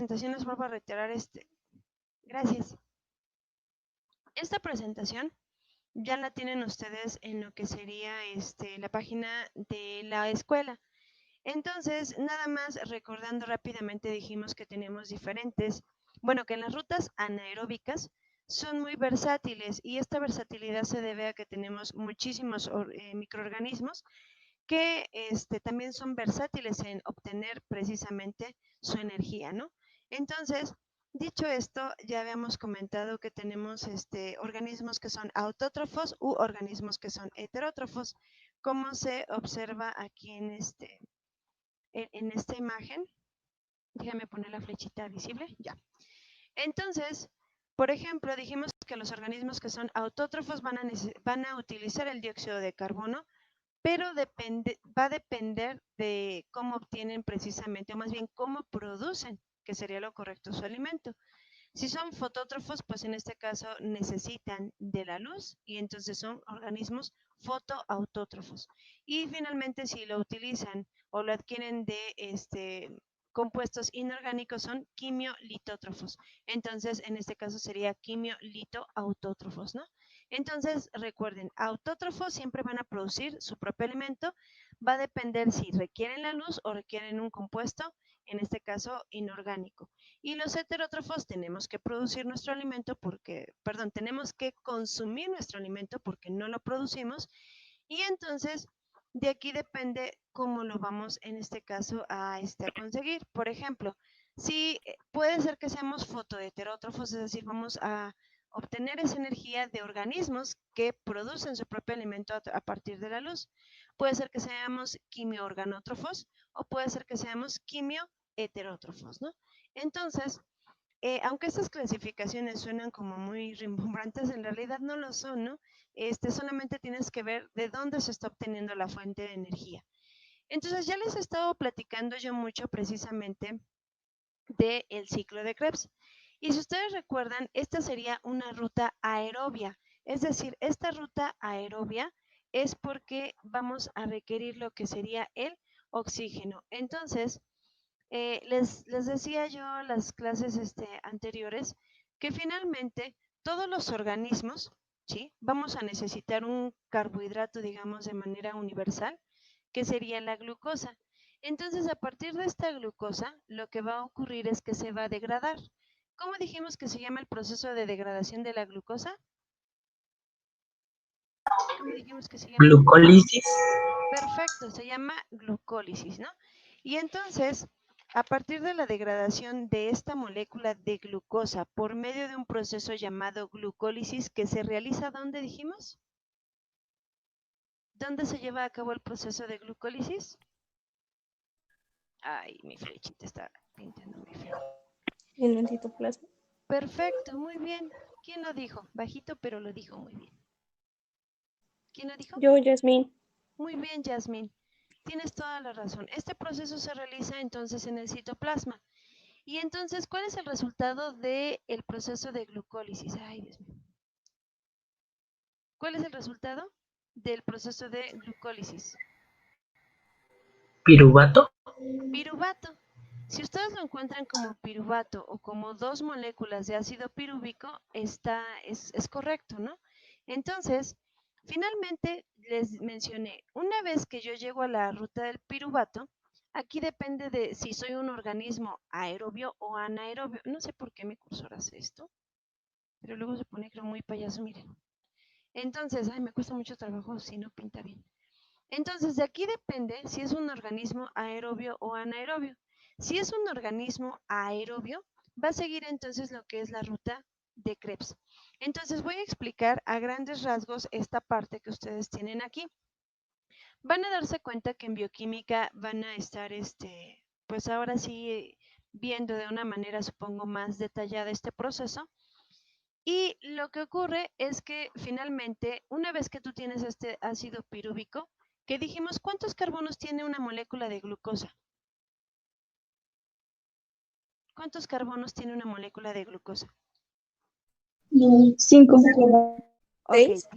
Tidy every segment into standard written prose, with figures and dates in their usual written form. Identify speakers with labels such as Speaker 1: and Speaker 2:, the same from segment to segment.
Speaker 1: presentación les vuelvo a reiterar Gracias. Esta presentación ya la tienen ustedes en lo que sería la página de la escuela. Entonces, nada más recordando rápidamente, dijimos que tenemos diferentes, bueno, que en las rutas anaeróbicas son muy versátiles y esta versatilidad se debe a que tenemos muchísimos microorganismos que también son versátiles en obtener precisamente su energía, ¿no? Entonces, dicho esto, ya habíamos comentado que tenemos organismos que son autótrofos u organismos que son heterótrofos, como se observa aquí en esta imagen. Déjame poner la flechita visible, ya. Entonces, por ejemplo, dijimos que los organismos que son autótrofos van a utilizar el dióxido de carbono, pero va a depender de cómo obtienen precisamente, o más bien cómo producen, que sería lo correcto, su alimento. Si son fotótrofos, pues en este caso necesitan de la luz y entonces son organismos fotoautótrofos. Y finalmente, si lo utilizan o lo adquieren de compuestos inorgánicos, son quimiolitótrofos. Entonces, en este caso sería quimiolitoautótrofos, ¿no? Entonces, recuerden, autótrofos siempre van a producir su propio alimento. Va a depender si requieren la luz o requieren un compuesto, en este caso inorgánico. Y los heterótrofos tenemos que producir nuestro alimento tenemos que consumir nuestro alimento porque no lo producimos. Y entonces, de aquí depende cómo lo vamos, en este caso, a conseguir. Por ejemplo, si puede ser que seamos fotoheterótrofos, es decir, vamos a obtener esa energía de organismos que producen su propio alimento a partir de la luz. Puede ser que seamos quimioorganótrofos o puede ser que seamos quimioheterótrofos, ¿no? Entonces, aunque estas clasificaciones suenan como muy rimbombantes, en realidad no lo son, ¿no? Solamente tienes que ver de dónde se está obteniendo la fuente de energía. Entonces, ya les he estado platicando yo mucho precisamente del ciclo de Krebs. Y si ustedes recuerdan, esta sería una ruta aerobia. Es decir, esta ruta aerobia es porque vamos a requerir lo que sería el oxígeno. Entonces, les decía yo en las clases anteriores que finalmente todos los organismos, ¿sí? Vamos a necesitar un carbohidrato, digamos, de manera universal, que sería la glucosa. Entonces, a partir de esta glucosa, lo que va a ocurrir es que se va a degradar. ¿Cómo dijimos que se llama el proceso de degradación de la glucosa? ¿Cómo dijimos que se llama?
Speaker 2: Glucólisis.
Speaker 1: Perfecto, se llama glucólisis, ¿no? Y entonces, a partir de la degradación de esta molécula de glucosa por medio de un proceso llamado glucólisis que se realiza, ¿dónde dijimos? ¿Dónde se lleva a cabo el proceso de glucólisis? Ay, mi flechita está pintando muy feo.
Speaker 3: En el citoplasma.
Speaker 1: Perfecto, muy bien. ¿Quién lo dijo? Bajito, pero lo dijo muy bien. ¿Quién lo dijo?
Speaker 3: Yo, Yasmín.
Speaker 1: Muy bien, Yasmín. Tienes toda la razón. Este proceso se realiza entonces en el citoplasma. Y entonces, ¿cuál es el resultado del proceso de glucólisis? Ay, Dios mío. ¿Cuál es el resultado del proceso de glucólisis?
Speaker 2: Piruvato.
Speaker 1: Piruvato. Si ustedes lo encuentran como piruvato o como dos moléculas de ácido pirúvico, es correcto, ¿no? Entonces, finalmente les mencioné, una vez que yo llego a la ruta del piruvato, aquí depende de si soy un organismo aerobio o anaerobio. No sé por qué mi cursor hace esto, pero luego se pone creo muy payaso, miren. Entonces, ay, me cuesta mucho trabajo si no pinta bien. Entonces, de aquí depende si es un organismo aerobio o anaerobio. Si es un organismo aerobio, va a seguir entonces lo que es la ruta de Krebs. Entonces, voy a explicar a grandes rasgos esta parte que ustedes tienen aquí. Van a darse cuenta que en bioquímica van a estar, pues ahora sí, viendo de una manera, supongo, más detallada este proceso. Y lo que ocurre es que finalmente, una vez que tú tienes este ácido pirúvico, que dijimos, ¿cuántos carbonos tiene una molécula de glucosa? ¿Cuántos carbonos tiene una molécula de glucosa?
Speaker 3: 5.
Speaker 1: Ok,
Speaker 3: 6.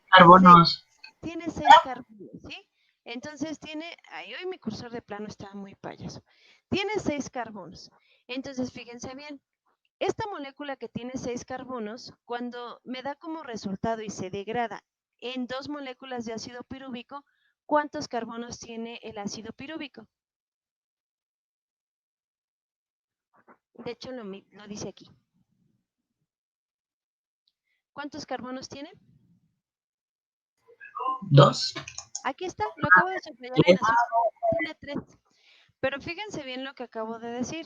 Speaker 2: Carbonos.
Speaker 1: tiene 6 carbonos, ¿sí? Entonces tiene, ay, hoy mi cursor de plano está muy payaso. tiene 6 carbonos. Entonces, fíjense bien, esta molécula que tiene 6 carbonos, cuando me da como resultado y se degrada en 2 moléculas de ácido pirúvico, ¿cuántos carbonos tiene el ácido pirúvico? De hecho, lo dice aquí. ¿Cuántos carbonos tiene?
Speaker 2: 2.
Speaker 1: Aquí está, lo acabo de subrayar en azul. Tiene 3. Pero fíjense bien lo que acabo de decir.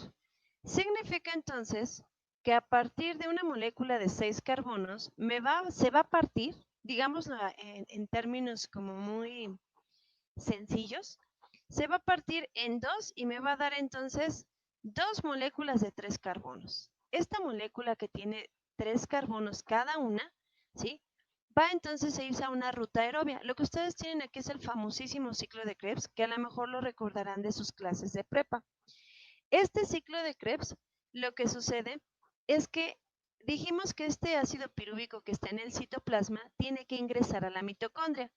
Speaker 1: Significa entonces que a partir de una molécula de 6 carbonos se va a partir, digámoslo en términos como muy sencillos, se va a partir en 2 y me va a dar entonces 2 moléculas de 3 carbonos. Esta molécula que tiene 3 carbonos cada una, ¿sí? Va entonces a irse a una ruta aerobia. Lo que ustedes tienen aquí es el famosísimo ciclo de Krebs, que a lo mejor lo recordarán de sus clases de prepa. Este ciclo de Krebs, lo que sucede es que dijimos que este ácido pirúvico que está en el citoplasma tiene que ingresar a la mitocondria.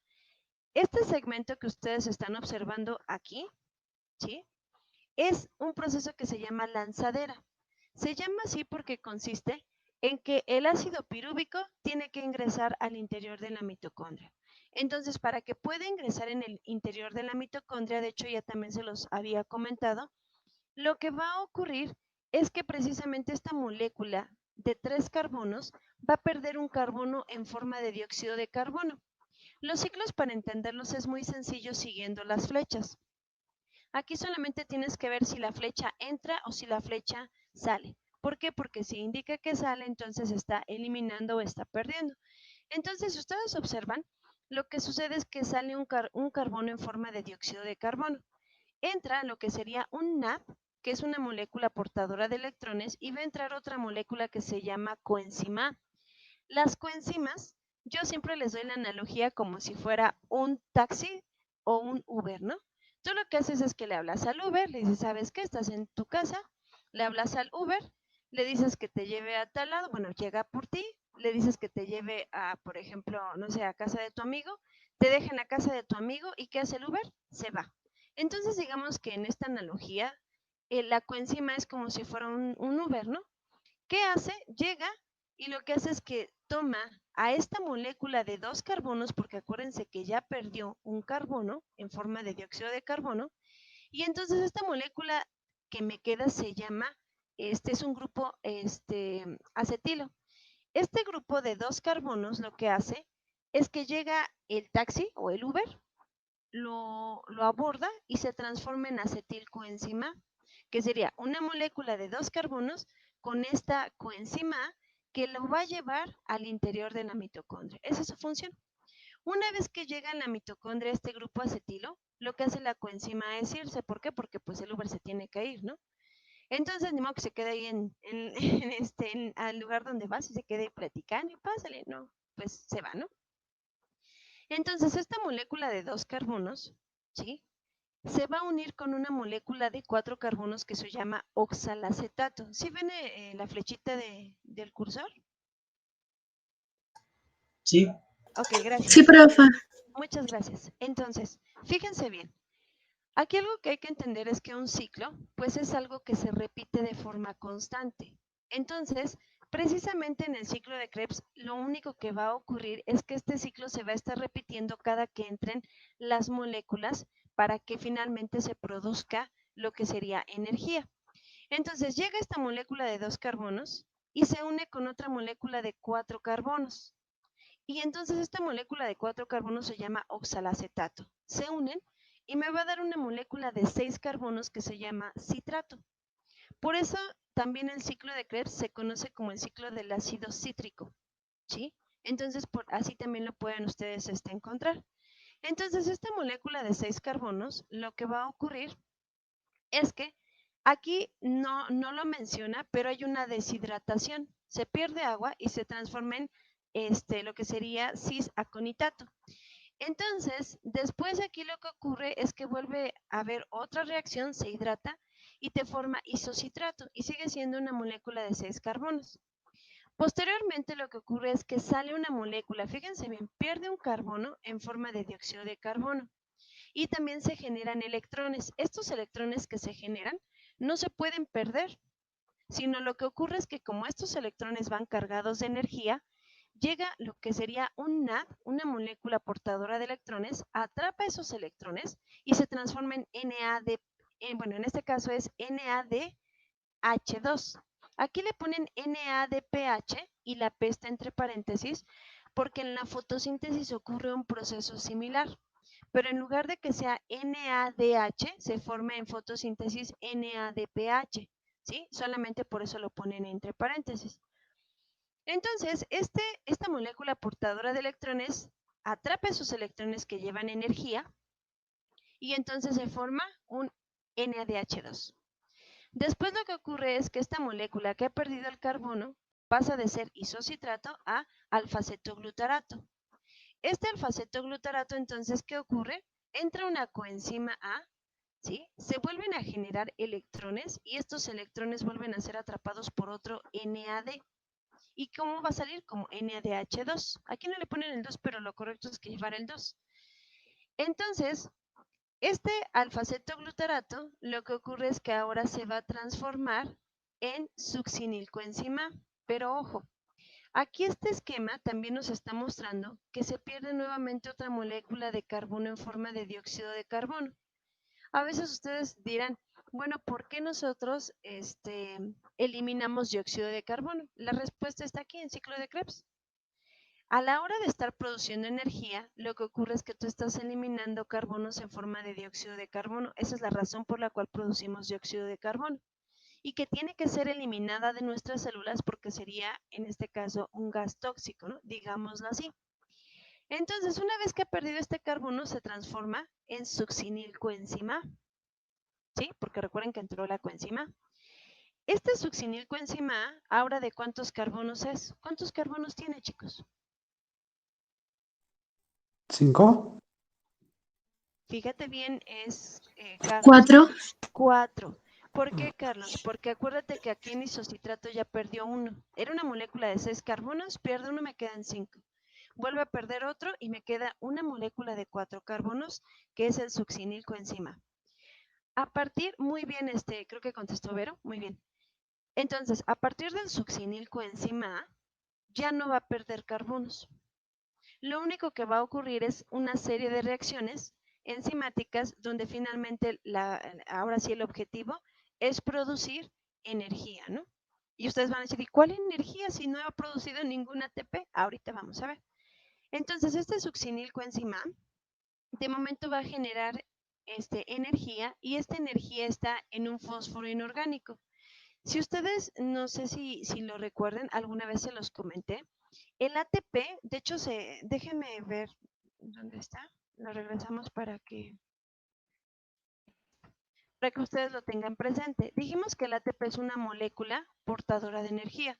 Speaker 1: Este segmento que ustedes están observando aquí, ¿sí? Es un proceso que se llama lanzadera. Se llama así porque consiste en que el ácido pirúvico tiene que ingresar al interior de la mitocondria. Entonces, para que pueda ingresar en el interior de la mitocondria, de hecho ya también se los había comentado, lo que va a ocurrir es que precisamente esta molécula de 3 carbonos va a perder un carbono en forma de dióxido de carbono. Los ciclos, para entenderlos, es muy sencillo siguiendo las flechas. Aquí solamente tienes que ver si la flecha entra o si la flecha sale. ¿Por qué? Porque si indica que sale, entonces está eliminando o está perdiendo. Entonces, si ustedes observan, lo que sucede es que sale un carbono en forma de dióxido de carbono. Entra lo que sería un NAP, que es una molécula portadora de electrones, y va a entrar otra molécula que se llama coenzima A. Las coenzimas, yo siempre les doy la analogía como si fuera un taxi o un Uber, ¿no? Tú lo que haces es que le hablas al Uber, le dices, ¿sabes qué? Estás en tu casa, le hablas al Uber, le dices que te lleve a tal lado, bueno, llega por ti, le dices que te lleve a, por ejemplo, no sé, a casa de tu amigo, te deja en la casa de tu amigo y ¿qué hace el Uber? Se va. Entonces, digamos que en esta analogía, la coenzima es como si fuera un Uber, ¿no? ¿Qué hace? Llega y lo que hace es que toma a esta molécula de 2 carbonos, porque acuérdense que ya perdió un carbono en forma de dióxido de carbono, y entonces esta molécula que me queda se llama, este es un grupo acetilo. Este grupo de 2 carbonos lo que hace es que llega el taxi o el Uber, lo aborda y se transforma en acetilcoenzima, que sería una molécula de 2 carbonos con esta coenzima que lo va a llevar al interior de la mitocondria. Esa es su función. Una vez que llega a la mitocondria este grupo acetilo, lo que hace la coenzima es irse. ¿Por qué? Porque pues el Uber se tiene que ir, ¿no? Entonces, ni modo que se quede ahí al lugar donde vas y se quede platicando y pásale, no, pues se va, ¿no? Entonces, esta molécula de 2 carbonos, ¿sí? Se va a unir con una molécula de 4 carbonos que se llama oxalacetato. ¿Sí ven la flechita del cursor?
Speaker 2: Sí.
Speaker 1: Ok, gracias.
Speaker 3: Sí, profa.
Speaker 1: Muchas gracias. Entonces, fíjense bien. Aquí algo que hay que entender es que un ciclo, pues es algo que se repite de forma constante. Entonces, precisamente en el ciclo de Krebs, lo único que va a ocurrir es que este ciclo se va a estar repitiendo cada que entren las moléculas para que finalmente se produzca lo que sería energía. Entonces, llega esta molécula de 2 carbonos y se une con otra molécula de 4 carbonos. Y entonces esta molécula de 4 carbonos se llama oxalacetato. Se unen y me va a dar una molécula de 6 carbonos que se llama citrato. Por eso también el ciclo de Krebs se conoce como el ciclo del ácido cítrico, ¿sí? Entonces así también lo pueden ustedes encontrar. Entonces esta molécula de 6 carbonos, lo que va a ocurrir es que aquí no lo menciona, pero hay una deshidratación. Se pierde agua y se transforma en lo que sería cis-aconitato. Entonces, después aquí lo que ocurre es que vuelve a haber otra reacción, se hidrata y te forma isocitrato y sigue siendo una molécula de 6 carbonos. Posteriormente lo que ocurre es que sale una molécula, fíjense bien, pierde un carbono en forma de dióxido de carbono y también se generan electrones. Estos electrones que se generan no se pueden perder, sino lo que ocurre es que como estos electrones van cargados de energía, llega lo que sería un NAD, una molécula portadora de electrones, atrapa esos electrones y se transforma en NAD, bueno, en este caso es NADH2. Aquí le ponen NADPH y la P está entre paréntesis porque en la fotosíntesis ocurre un proceso similar, pero en lugar de que sea NADH, se forma en fotosíntesis NADPH, ¿sí? Solamente por eso lo ponen entre paréntesis. Entonces, esta molécula portadora de electrones atrapa esos electrones que llevan energía y entonces se forma un NADH2. Después lo que ocurre es que esta molécula que ha perdido el carbono pasa de ser isocitrato a alfa-cetoglutarato. Este alfa-cetoglutarato, entonces, ¿qué ocurre? Entra una coenzima A, ¿sí? Se vuelven a generar electrones y estos electrones vuelven a ser atrapados por otro NAD. ¿Y cómo va a salir? Como NADH2. Aquí no le ponen el 2, pero lo correcto es que llevar el 2. Entonces, este alfa-cetoglutarato, lo que ocurre es que ahora se va a transformar en succinilcoenzima. Pero ojo, aquí este esquema también nos está mostrando que se pierde nuevamente otra molécula de carbono en forma de dióxido de carbono. A veces ustedes dirán, bueno, ¿por qué nosotros eliminamos dióxido de carbono? La respuesta está aquí en ciclo de Krebs. A la hora de estar produciendo energía, lo que ocurre es que tú estás eliminando carbonos en forma de dióxido de carbono. Esa es la razón por la cual producimos dióxido de carbono. Y que tiene que ser eliminada de nuestras células porque sería, en este caso, un gas tóxico, ¿no? Digámoslo así. Entonces, una vez que ha perdido este carbono, se transforma en succinilcoenzima, ¿sí? Porque recuerden que entró la coenzima. Este succinilcoenzima A, ahora ¿de cuántos carbonos es? ¿Cuántos carbonos tiene, chicos?
Speaker 2: 5.
Speaker 1: Fíjate bien, es Carlos.
Speaker 3: 4.
Speaker 1: 4. ¿Por qué, Carlos? Porque acuérdate que aquí en isocitrato ya perdió uno. Era una molécula de 6 carbonos, pierde uno, me quedan 5. Vuelve a perder otro y me queda una molécula de 4 carbonos, que es el succinilcoenzima. A partir, muy bien, creo que contestó Vero, muy bien. Entonces, a partir del succinilcoenzima A, ya no va a perder carbonos. Lo único que va a ocurrir es una serie de reacciones enzimáticas donde finalmente, ahora sí el objetivo es producir energía, ¿no? Y ustedes van a decir, ¿y cuál energía si no ha producido ningún ATP? Ahorita vamos a ver. Entonces, este succinilcoenzima de momento va a generar energía y esta energía está en un fósforo inorgánico. Si ustedes, no sé si lo recuerden, alguna vez se los comenté, el ATP, de hecho, déjenme ver dónde está, lo regresamos para que ustedes lo tengan presente. Dijimos que el ATP es una molécula portadora de energía,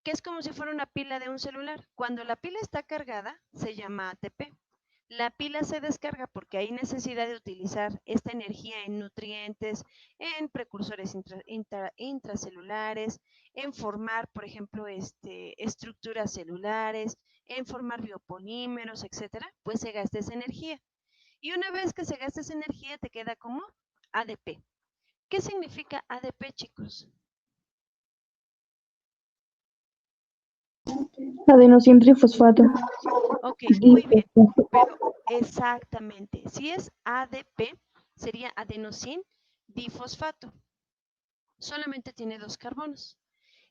Speaker 1: que es como si fuera una pila de un celular. Cuando la pila está cargada, se llama ATP. La pila se descarga porque hay necesidad de utilizar esta energía en nutrientes, en precursores intracelulares, en formar, por ejemplo, estructuras celulares, en formar biopolímeros, etcétera, pues se gasta esa energía. Y una vez que se gasta esa energía, te queda como ADP. ¿Qué significa ADP, chicos?
Speaker 3: Adenosín trifosfato.
Speaker 1: Ok, muy bien, pero exactamente. Si es ADP, sería adenosín difosfato. Solamente tiene 2 carbonos.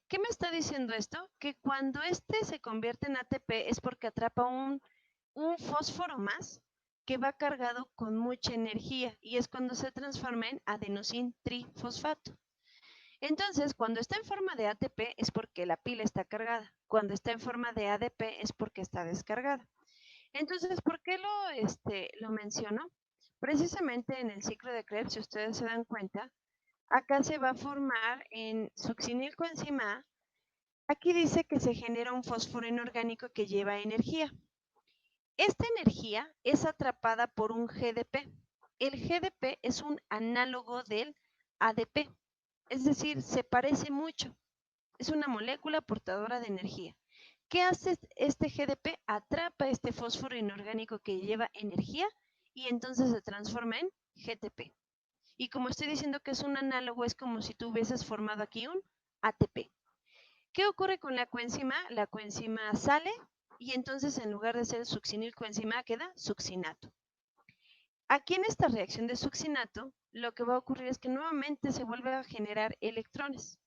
Speaker 1: ¿Qué me está diciendo esto? Que cuando se convierte en ATP es porque atrapa un fósforo más que va cargado con mucha energía y es cuando se transforma en adenosín trifosfato. Entonces, cuando está en forma de ATP es porque la pila está cargada. Cuando está en forma de ADP es porque está descargada. Entonces, ¿por qué lo menciono? Precisamente en el ciclo de Krebs, si ustedes se dan cuenta, acá se va a formar en succinilcoenzima A. Aquí dice que se genera un fósforo inorgánico que lleva energía. Esta energía es atrapada por un GDP. El GDP es un análogo del ADP, es decir, se parece mucho. Es una molécula portadora de energía. ¿Qué hace este GDP? Atrapa este fósforo inorgánico que lleva energía y entonces se transforma en GTP. Y como estoy diciendo que es un análogo, es como si tú hubieses formado aquí un ATP. ¿Qué ocurre con la coenzima? La coenzima sale y entonces en lugar de ser succinilcoenzima queda succinato. Aquí en esta reacción de succinato, lo que va a ocurrir es que nuevamente se vuelve a generar electrones.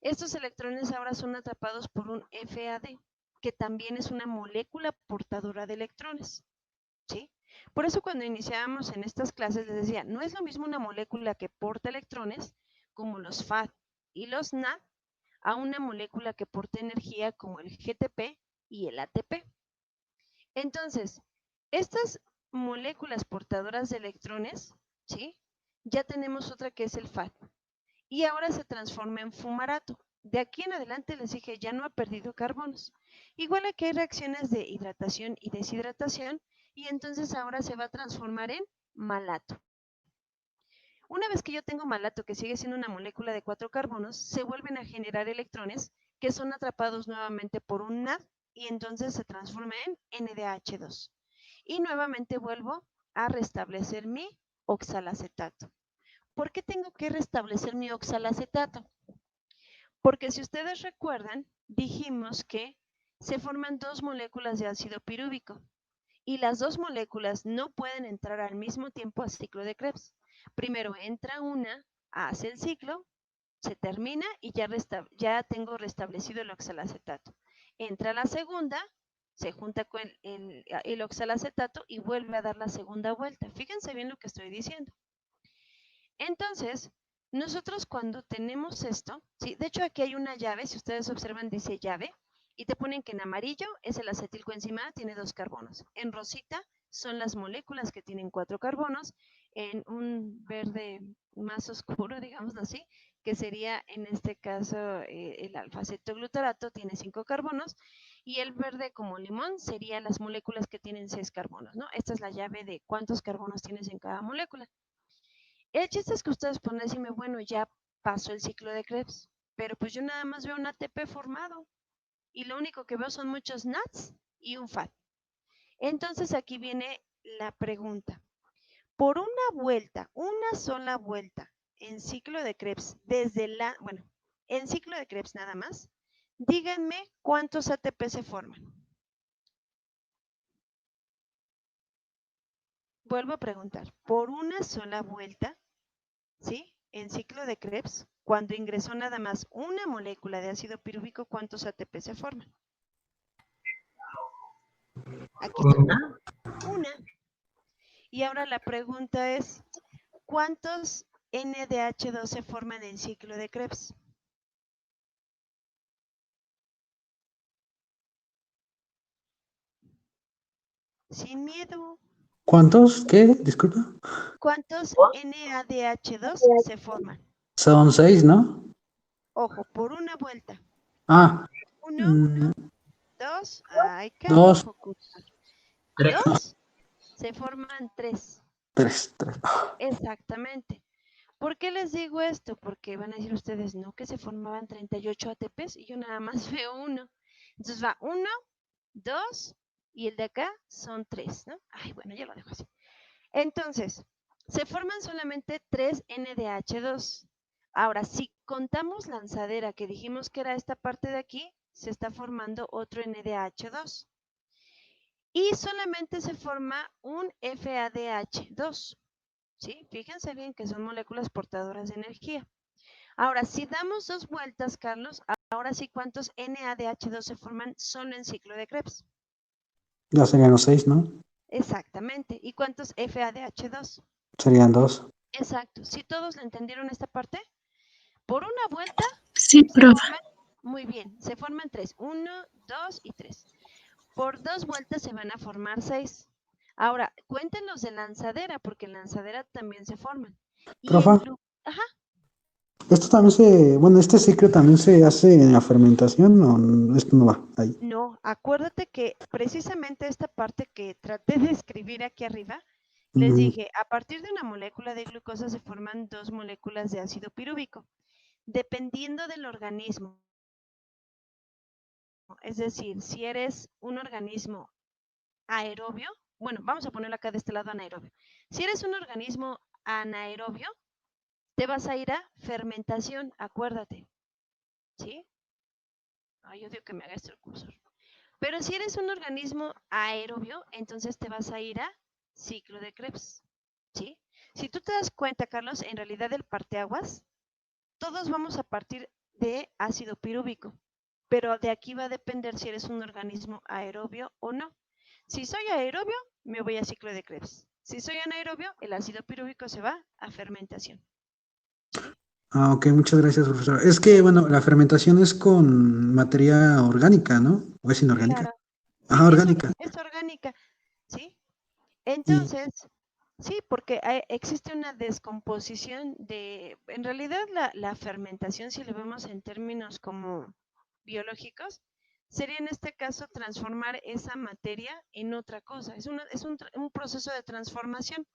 Speaker 1: Estos electrones ahora son atrapados por un FAD, que también es una molécula portadora de electrones. ¿Sí? Por eso cuando iniciábamos en estas clases les decía, no es lo mismo una molécula que porta electrones, como los FAD y los NAD, a una molécula que porta energía como el GTP y el ATP. Entonces, estas moléculas portadoras de electrones, ¿sí? Ya tenemos otra que es el FAD. Y ahora se transforma en fumarato. De aquí en adelante les dije, ya no ha perdido carbonos. Igual aquí hay reacciones de hidratación y deshidratación, y entonces ahora se va a transformar en malato. Una vez que yo tengo malato, que sigue siendo una molécula de 4 carbonos, se vuelven a generar electrones que son atrapados nuevamente por un NAD y entonces se transforma en NDH2. Y nuevamente vuelvo a restablecer mi oxalacetato. ¿Por qué tengo que restablecer mi oxalacetato? Porque si ustedes recuerdan, dijimos que se forman dos moléculas de ácido pirúvico y las dos moléculas no pueden entrar al mismo tiempo al ciclo de Krebs. Primero entra una, hace el ciclo, se termina y ya tengo restablecido el oxalacetato. Entra la segunda, se junta con el oxalacetato y vuelve a dar la segunda vuelta. Fíjense bien lo que estoy diciendo. Entonces, nosotros cuando tenemos esto, ¿sí? De hecho aquí hay una llave, si ustedes observan dice llave, y te ponen que en amarillo es el acetilcoenzima, tiene 2 carbonos. En rosita son las moléculas que tienen 4 carbonos, en un verde más oscuro, digamos así, que sería en este caso el alfa-acetoglutarato, tiene 5 carbonos, y el verde como limón sería las moléculas que tienen 6 carbonos, ¿no? Esta es la llave de cuántos carbonos tienes en cada molécula. El chiste es que ustedes pueden decirme, bueno, ya pasó el ciclo de Krebs, pero pues yo nada más veo un ATP formado y lo único que veo son muchos NADs y un FAD. Entonces aquí viene la pregunta. Por una vuelta, una sola vuelta en ciclo de Krebs, en ciclo de Krebs nada más, díganme cuántos ATP se forman. Vuelvo a preguntar, por una sola vuelta, ¿sí? En ciclo de Krebs, cuando ingresó nada más una molécula de ácido pirúvico, ¿cuántos ATP se forman? Aquí estoy. Una. Y ahora la pregunta es, ¿cuántos NDH2 se forman en ciclo de Krebs? Sin miedo.
Speaker 4: ¿Cuántos? ¿Qué? Disculpa.
Speaker 1: ¿Cuántos NADH2 se forman?
Speaker 4: Son 6, ¿no?
Speaker 1: Ojo, por una vuelta.
Speaker 4: Ah,
Speaker 1: Uno, dos, ay,
Speaker 4: dos,
Speaker 1: canijo, Cooper.
Speaker 2: Tres.
Speaker 1: Dos, se forman 3.
Speaker 4: tres.
Speaker 1: Exactamente. ¿Por qué les digo esto? Porque van a decir ustedes, no, que se formaban 38 ATPs y yo nada más veo uno. Entonces va 1, 2 y el de acá son 3, ¿no? Ay, bueno, ya lo dejo así. Entonces, se forman solamente 3 NDH2. Ahora, si contamos lanzadera, que dijimos que era esta parte de aquí, se está formando otro NDH2. Y solamente se forma un FADH2. ¿Sí? Fíjense bien que son moléculas portadoras de energía. Ahora, si damos 2 vueltas, Carlos, ahora sí, ¿cuántos NADH2 se forman solo en ciclo de Krebs?
Speaker 4: Ya serían los 6, ¿no?
Speaker 1: Exactamente. ¿Y cuántos FADH2?
Speaker 4: Serían 2.
Speaker 1: Exacto. ¿Sí todos le entendieron esta parte? Por una vuelta
Speaker 3: Sí,
Speaker 1: se
Speaker 3: profe.
Speaker 1: forman, muy bien, se forman 3. 1, 2 y 3. Por 2 vueltas se van a formar 6. Ahora, cuenten los de lanzadera, porque en lanzadera también se forman. Y
Speaker 4: Profa,
Speaker 1: ajá,
Speaker 4: esto también bueno, este ciclo también se hace en la fermentación, o esto no va ahí.
Speaker 1: no, acuérdate que precisamente esta parte que traté de escribir aquí arriba, les dije, a partir de una molécula de glucosa se forman 2 moléculas de ácido pirúvico, dependiendo del organismo. Es decir, si eres un organismo aerobio, bueno, vamos a ponerlo acá de este lado anaerobio. Si eres un organismo anaerobio, te vas a ir a fermentación, acuérdate, ¿sí? Ay, yo digo que me haga esto el cursor. Pero si eres un organismo aerobio, entonces te vas a ir a ciclo de Krebs, ¿sí? Si tú te das cuenta, Carlos, en realidad el parteaguas, todos vamos a partir de ácido pirúvico, pero de aquí va a depender si eres un organismo aerobio o no. Si soy aerobio, me voy a ciclo de Krebs. Si soy anaerobio, el ácido pirúvico se va a fermentación, ¿sí?
Speaker 4: Ah, ok, muchas gracias, profesor. Es que, bueno, la fermentación es con materia orgánica, ¿no? ¿O es inorgánica?
Speaker 1: Claro. Sí,
Speaker 4: Ajá, orgánica.
Speaker 1: es orgánica, ¿sí?
Speaker 4: Y,
Speaker 1: Entonces, sí, porque existe una descomposición de, en realidad la fermentación, si lo vemos en términos como biológicos, sería en este caso transformar esa materia en otra cosa. Es un proceso de transformación,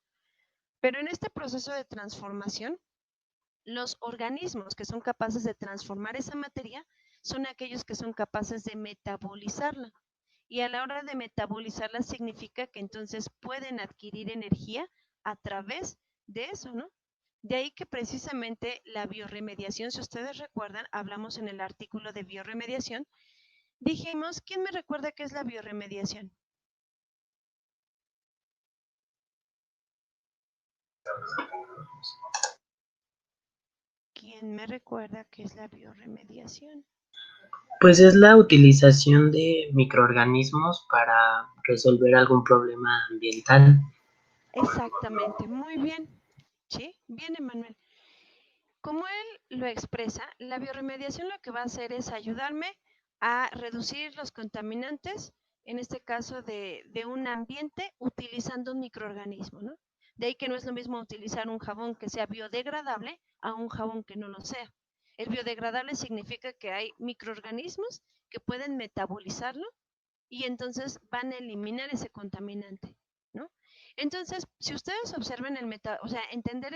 Speaker 1: pero en este proceso de transformación, los organismos que son capaces de transformar esa materia son aquellos que son capaces de metabolizarla. Y a la hora de metabolizarla significa que entonces pueden adquirir energía a través de eso, ¿no? De ahí que precisamente la biorremediación, si ustedes recuerdan, hablamos en el artículo de biorremediación, dijimos, ¿quién me recuerda qué es la biorremediación? ¿Quién me recuerda qué es la biorremediación?
Speaker 2: Pues es la utilización de microorganismos para resolver algún problema ambiental.
Speaker 1: Exactamente, muy bien. ¿Sí? Bien, Emanuel. Como él lo expresa, la biorremediación lo que va a hacer es ayudarme a reducir los contaminantes, en este caso de un ambiente, utilizando un microorganismo, ¿no? De ahí que no es lo mismo utilizar un jabón que sea biodegradable a un jabón que no lo sea. El biodegradable significa que hay microorganismos que pueden metabolizarlo y entonces van a eliminar ese contaminante, ¿no? Entonces, si ustedes observan o sea, entender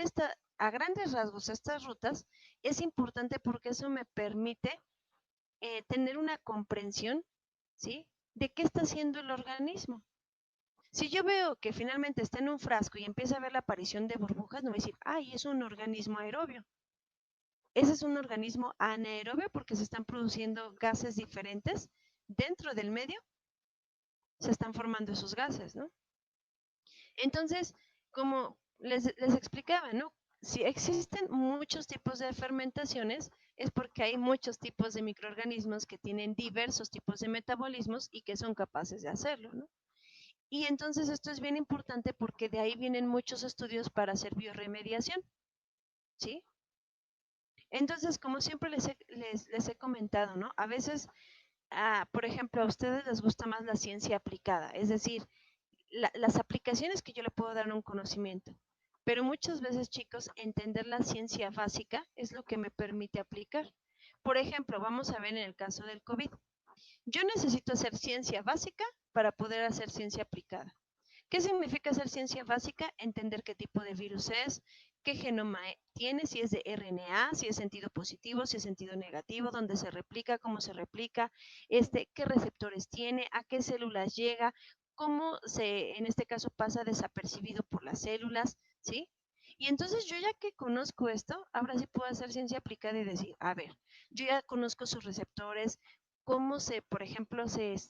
Speaker 1: a grandes rasgos estas rutas es importante porque eso me permite tener una comprensión, ¿sí? De qué está haciendo el organismo. Si yo veo que finalmente está en un frasco y empieza a ver la aparición de burbujas, no voy a decir, ay, es un organismo aerobio. Ese es un organismo anaerobio porque se están produciendo gases diferentes dentro del medio, se están formando esos gases, ¿no? Entonces, como les explicaba, ¿no? Si existen muchos tipos de fermentaciones, es porque hay muchos tipos de microorganismos que tienen diversos tipos de metabolismos y que son capaces de hacerlo, ¿no? Y entonces esto es bien importante porque de ahí vienen muchos estudios para hacer biorremediación, ¿sí? Entonces, como siempre les he comentado, ¿no? A veces, por ejemplo, a ustedes les gusta más la ciencia aplicada, es decir, las aplicaciones que yo le puedo dar a un conocimiento. Pero muchas veces, chicos, entender la ciencia básica es lo que me permite aplicar. Por ejemplo, vamos a ver en el caso del COVID. Yo necesito hacer ciencia básica para poder hacer ciencia aplicada. ¿Qué significa hacer ciencia básica? Entender qué tipo de virus es, qué genoma tiene, si es de RNA, si es sentido positivo, si es sentido negativo, dónde se replica, cómo se replica, qué receptores tiene, a qué células llega, cómo en este caso pasa desapercibido por las células, ¿sí? Y entonces yo ya que conozco esto, ahora sí puedo hacer ciencia aplicada y decir, a ver, yo ya conozco sus receptores, cómo por ejemplo, se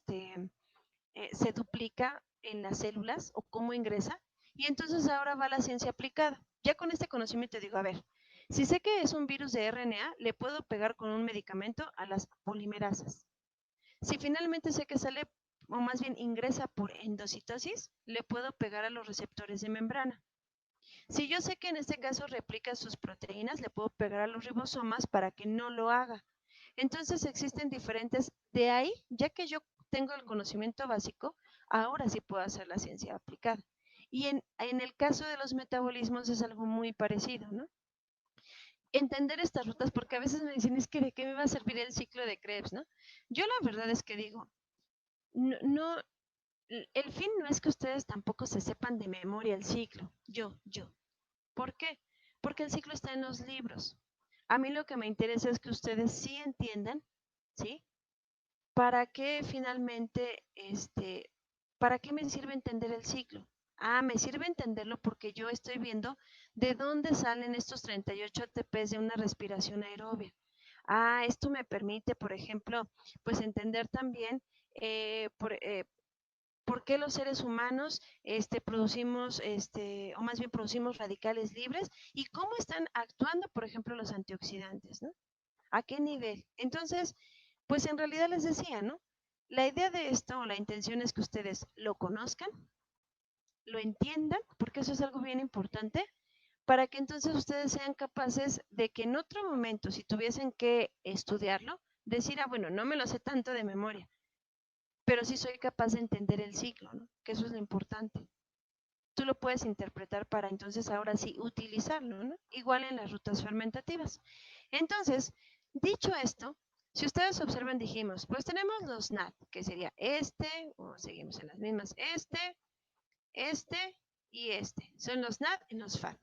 Speaker 1: duplica en las células o cómo ingresa. Y entonces ahora va la ciencia aplicada. Ya con este conocimiento digo, a ver, si sé que es un virus de RNA, le puedo pegar con un medicamento a las polimerasas. Si finalmente sé que sale, o más bien ingresa por endocitosis, le puedo pegar a los receptores de membrana. Si yo sé que en este caso replica sus proteínas, le puedo pegar a los ribosomas para que no lo haga. Entonces existen diferentes, de ahí, ya que yo tengo el conocimiento básico, ahora sí puedo hacer la ciencia aplicada. Y en el caso de los metabolismos es algo muy parecido, ¿no? Entender estas rutas, porque a veces me dicen, es que ¿de qué me va a servir el ciclo de Krebs, no? Yo la verdad es que digo, no, el fin no es que ustedes tampoco se sepan de memoria el ciclo, yo. ¿Por qué? Porque el ciclo está en los libros. A mí lo que me interesa es que ustedes sí entiendan, ¿sí? ¿Para qué finalmente, para qué me sirve entender el ciclo? me sirve entenderlo porque yo estoy viendo de dónde salen estos 38 ATPs de una respiración aerobia. Esto me permite, por ejemplo, pues entender también por qué los seres humanos producimos, o más bien producimos radicales libres y cómo están actuando, por ejemplo, los antioxidantes, ¿no? ¿A qué nivel? Entonces, pues en realidad les decía, ¿no? La idea de esto, o la intención es que ustedes lo conozcan, lo entiendan, porque eso es algo bien importante, para que entonces ustedes sean capaces de que en otro momento, si tuviesen que estudiarlo, decir, bueno, no me lo sé tanto de memoria, pero sí soy capaz de entender el ciclo, ¿no? Que eso es lo importante. Tú lo puedes interpretar para entonces ahora sí utilizarlo, ¿no? Igual en las rutas fermentativas. Entonces, dicho esto, si ustedes observan, dijimos, pues tenemos los NAT, que sería o seguimos en las mismas, este y este. Son los NAT y los FAT.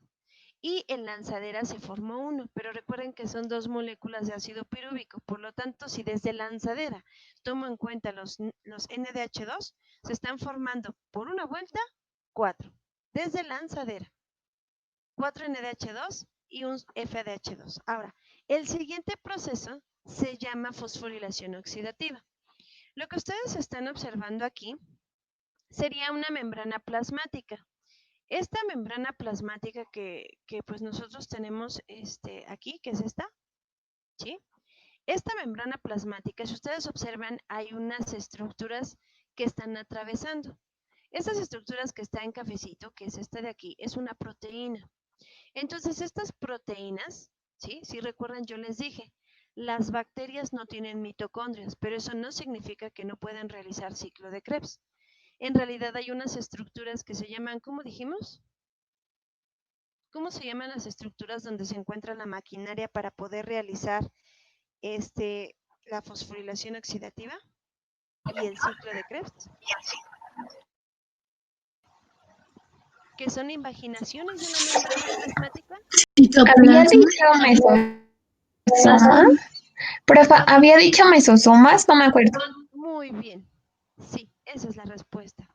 Speaker 1: Y en lanzadera se formó uno, pero recuerden que son 2 moléculas de ácido pirúvico. Por lo tanto, si desde lanzadera tomo en cuenta los NDH2, se están formando por una vuelta 4. Desde lanzadera, 4 NDH2 y un FADH2. Ahora, el siguiente proceso se llama fosforilación oxidativa. Lo que ustedes están observando aquí sería una membrana plasmática. Esta membrana plasmática que pues nosotros tenemos aquí, que es esta, ¿sí? Esta membrana plasmática, si ustedes observan, hay unas estructuras que están atravesando. Estas estructuras que está en cafecito, que es esta de aquí, es una proteína. Entonces, estas proteínas, ¿sí? Si recuerdan, yo les dije, las bacterias no tienen mitocondrias, pero eso no significa que no puedan realizar ciclo de Krebs. En realidad hay unas estructuras que se llaman, ¿cómo dijimos? ¿Cómo se llaman las estructuras donde se encuentra la maquinaria para poder realizar la fosforilación oxidativa y el ciclo de Krebs? ¿Que son invaginaciones de la membrana plasmática?
Speaker 5: Había dicho mesosomas. Profa, había dicho mesosomas, no me acuerdo.
Speaker 1: Muy bien. Sí, esa es la respuesta.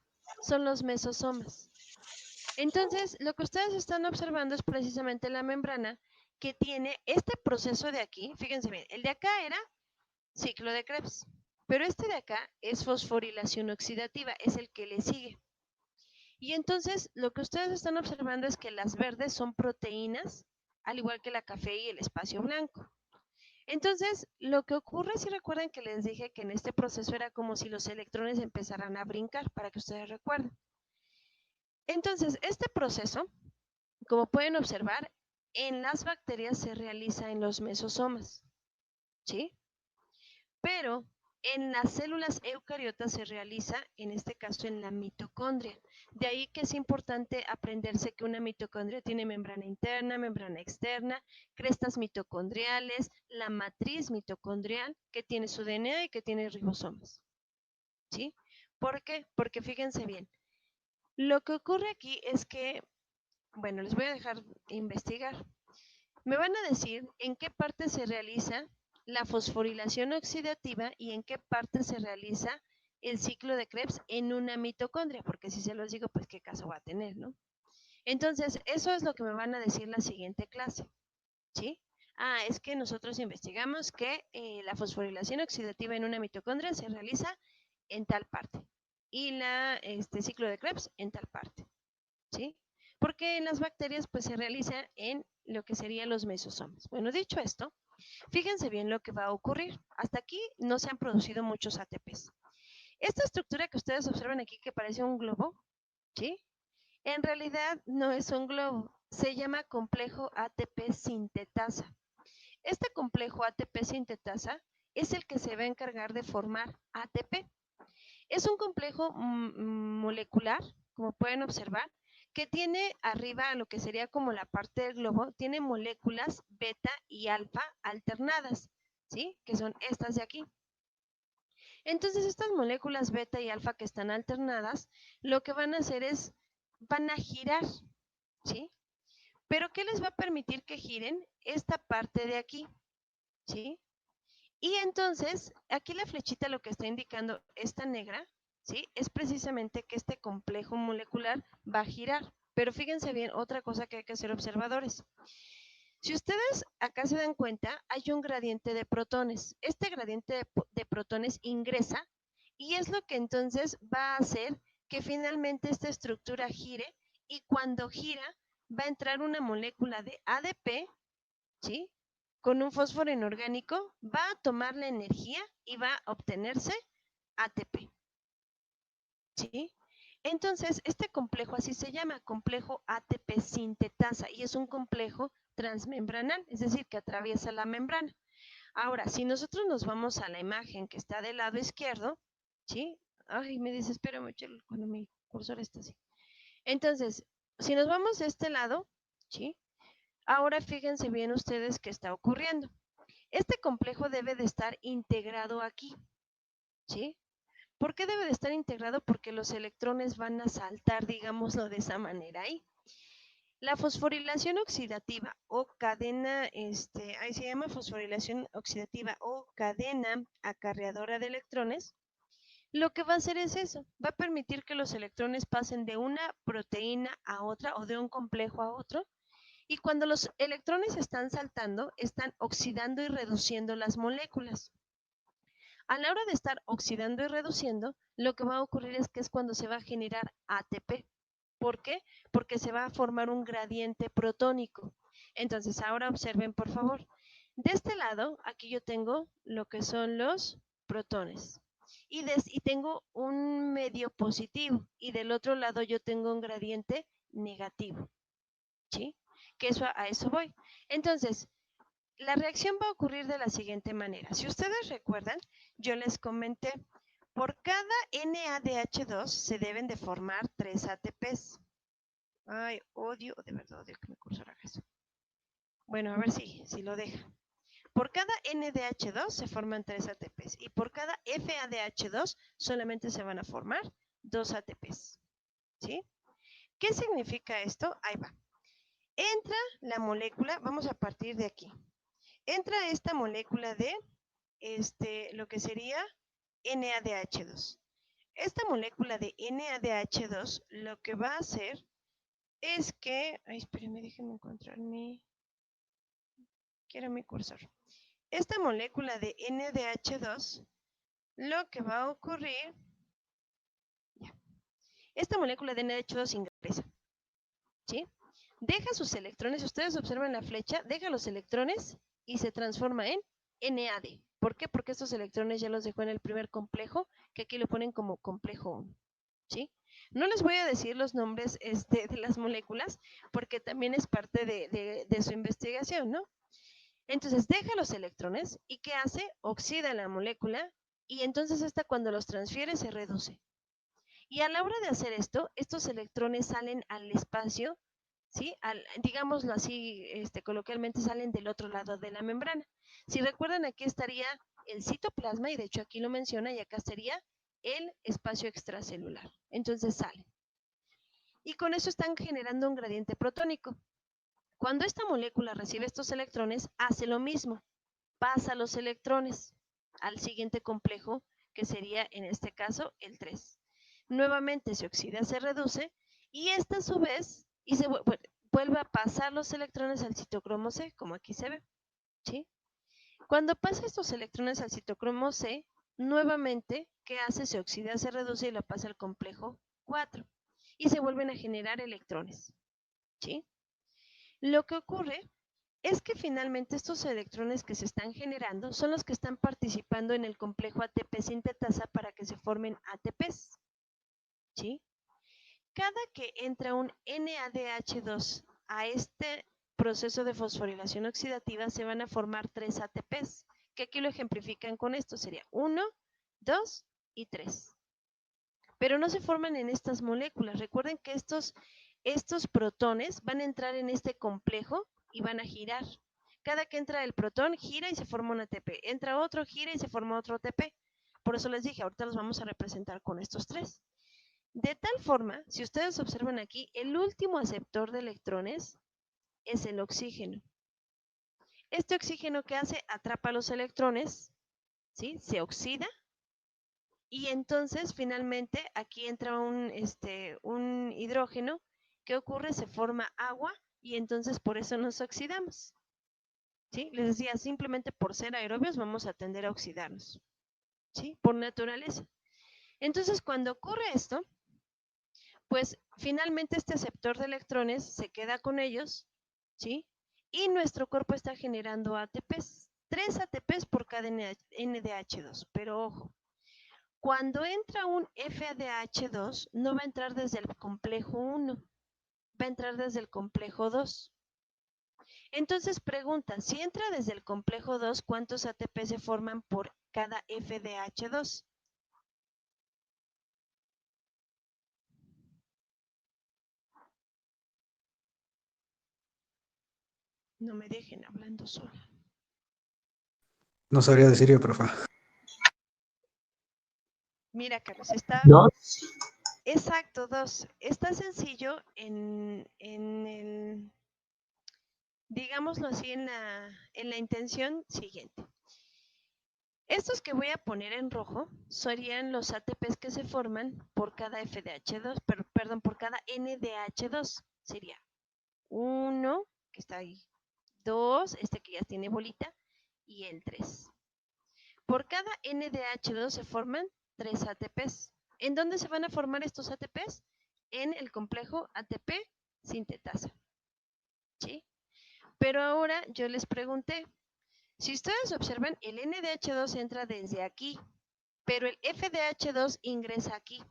Speaker 1: Son los mesosomas. Entonces, lo que ustedes están observando es precisamente la membrana que tiene este proceso de aquí. Fíjense bien, el de acá era ciclo de Krebs, pero este de acá es fosforilación oxidativa, es el que le sigue. Y entonces, lo que ustedes están observando es que las verdes son proteínas, al igual que la café y el espacio blanco. Entonces, lo que ocurre, si recuerdan que les dije que en este proceso era como si los electrones empezaran a brincar, para que ustedes recuerden. Entonces, este proceso, como pueden observar, en las bacterias se realiza en los mesosomas, ¿sí? Pero en las células eucariotas se realiza, en este caso, en la mitocondria. De ahí que es importante aprenderse que una mitocondria tiene membrana interna, membrana externa, crestas mitocondriales, la matriz mitocondrial, que tiene su DNA y que tiene ribosomas, ¿sí? ¿Por qué? Porque fíjense bien, lo que ocurre aquí es que, bueno, les voy a dejar investigar. Me van a decir en qué parte se realiza la fosforilación oxidativa y en qué parte se realiza el ciclo de Krebs en una mitocondria, porque si se los digo, pues qué caso va a tener, ¿no? Entonces, eso es lo que me van a decir la siguiente clase, ¿sí? Es que nosotros investigamos que la fosforilación oxidativa en una mitocondria se realiza en tal parte y el ciclo de Krebs en tal parte, ¿sí? Porque en las bacterias pues se realiza en lo que serían los mesosomas. Bueno, dicho esto, fíjense bien lo que va a ocurrir. Hasta aquí no se han producido muchos ATPs. Esta estructura que ustedes observan aquí que parece un globo, ¿sí? En realidad no es un globo, se llama complejo ATP sintetasa. Este complejo ATP sintetasa es el que se va a encargar de formar ATP. Es un complejo molecular, como pueden observar, que tiene arriba lo que sería como la parte del globo, tiene moléculas beta y alfa alternadas, ¿sí? Que son estas de aquí. Entonces, estas moléculas beta y alfa que están alternadas, lo que van a hacer es, van a girar, ¿sí? Pero ¿qué les va a permitir que giren? Esta parte de aquí, ¿sí? Y entonces, aquí la flechita lo que está indicando, esta negra, ¿sí? Es precisamente que este complejo molecular va a girar. Pero fíjense bien, otra cosa que hay que hacer observadores. Si ustedes acá se dan cuenta, hay un gradiente de protones. Este gradiente de protones ingresa y es lo que entonces va a hacer que finalmente esta estructura gire y cuando gira va a entrar una molécula de ADP, ¿sí? Con un fósforo inorgánico, va a tomar la energía y va a obtenerse ATP, ¿sí? Entonces, este complejo así se llama, complejo ATP sintetasa, y es un complejo transmembranal, es decir, que atraviesa la membrana. Ahora, si nosotros nos vamos a la imagen que está del lado izquierdo, ¿sí? Ay, me desespera mucho cuando mi cursor está así. Entonces, si nos vamos a este lado, ¿sí? Ahora fíjense bien ustedes qué está ocurriendo. Este complejo debe de estar integrado aquí, ¿sí? ¿Por qué debe de estar integrado? Porque los electrones van a saltar, digámoslo de esa manera ahí. La fosforilación oxidativa o cadena, ahí se llama fosforilación oxidativa o cadena acarreadora de electrones, lo que va a hacer es eso, va a permitir que los electrones pasen de una proteína a otra o de un complejo a otro, y cuando los electrones están saltando, están oxidando y reduciendo las moléculas. A la hora de estar oxidando y reduciendo, lo que va a ocurrir es cuando se va a generar ATP. ¿Por qué? Porque se va a formar un gradiente protónico. Entonces, ahora observen, por favor. De este lado, aquí yo tengo lo que son los protones. Y tengo un medio positivo. Y del otro lado yo tengo un gradiente negativo. ¿Sí? Que a eso voy. Entonces, la reacción va a ocurrir de la siguiente manera. Si ustedes recuerdan, yo les comenté, por cada NADH2 se deben de formar 3 ATPs. Ay, de verdad odio que mi cursor haga eso. Bueno, a ver si lo deja. Por cada NDH2 se forman 3 ATPs y por cada FADH2 solamente se van a formar 2 ATPs. ¿Sí? ¿Qué significa esto? Ahí va. Entra la molécula, vamos a partir de aquí. Entra esta molécula de lo que sería NADH2. Esta molécula de NADH2 lo que va a hacer es que, ay, espérenme, déjenme encontrar quiero mi cursor. Esta molécula de NADH2 lo que va a ocurrir, ya, esta molécula de NADH2 ingresa, ¿sí? Deja sus electrones, ustedes observan la flecha, deja los electrones y se transforma en NAD. ¿Por qué? Porque estos electrones ya los dejó en el primer complejo, que aquí lo ponen como complejo 1, ¿sí? No les voy a decir los nombres de las moléculas, porque también es parte de su investigación, ¿no? Entonces deja los electrones y ¿qué hace? Oxida la molécula y entonces esta cuando los transfiere se reduce. Y a la hora de hacer esto, estos electrones salen al espacio, ¿sí? Digámoslo así, coloquialmente salen del otro lado de la membrana. Si recuerdan, aquí estaría el citoplasma, y de hecho aquí lo menciona, y acá estaría el espacio extracelular. Entonces sale. Y con eso están generando un gradiente protónico. Cuando esta molécula recibe estos electrones, hace lo mismo. Pasa los electrones al siguiente complejo, que sería en este caso el 3. Nuevamente se oxida, se reduce y esta a su vez vuelve a pasar los electrones al citocromo C, como aquí se ve, ¿sí? Cuando pasa estos electrones al citocromo C, nuevamente, ¿qué hace? Se oxida, se reduce y lo pasa al complejo 4 y se vuelven a generar electrones, ¿sí? Lo que ocurre es que finalmente estos electrones que se están generando son los que están participando en el complejo ATP sintetasa para que se formen ATPs, ¿sí? Cada que entra un NADH2 a este proceso de fosforilación oxidativa se van a formar 3 ATPs, que aquí lo ejemplifican con esto, sería 1, 2 y 3. Pero no se forman en estas moléculas. Recuerden que estos protones van a entrar en este complejo y van a girar. Cada que entra el protón, gira y se forma un ATP. Entra otro, gira y se forma otro ATP. Por eso les dije, ahorita los vamos a representar con estos 3. De tal forma, si ustedes observan aquí, el último aceptor de electrones es el oxígeno. Este oxígeno, ¿qué hace? Atrapa los electrones, ¿sí? Se oxida Y entonces, finalmente, aquí entra un hidrógeno. ¿Qué ocurre? Se forma agua y entonces por eso nos oxidamos. ¿Sí? Les decía, simplemente por ser aerobios vamos a tender a oxidarnos. ¿Sí? Por naturaleza. Entonces, cuando ocurre esto, pues finalmente este aceptor de electrones se queda con ellos, ¿sí? Y nuestro cuerpo está generando ATPs. 3 ATPs por cada NDH2. Pero ojo, cuando entra un FADH2, no va a entrar desde el complejo 1, va a entrar desde el complejo 2. Entonces pregunta, si entra desde el complejo 2, ¿cuántos ATP se forman por cada FDH2? No me dejen hablando sola.
Speaker 4: No sabría decir yo, profa.
Speaker 1: Mira, Carlos, está...
Speaker 2: 2.
Speaker 1: Exacto, 2. Está sencillo en el... Digámoslo así, en la intención siguiente. Estos que voy a poner en rojo serían los ATPs que se forman por cada FDH2, perdón, por cada NDH2. Sería 1, que está ahí, 2, este que ya tiene bolita, y el 3. Por cada NDH2 se forman 3 ATPs. ¿En dónde se van a formar estos ATPs? En el complejo ATP sintetasa. ¿Sí? Pero ahora yo les pregunté, si ustedes observan, el NDH2 entra desde aquí, pero el FDH2 ingresa aquí.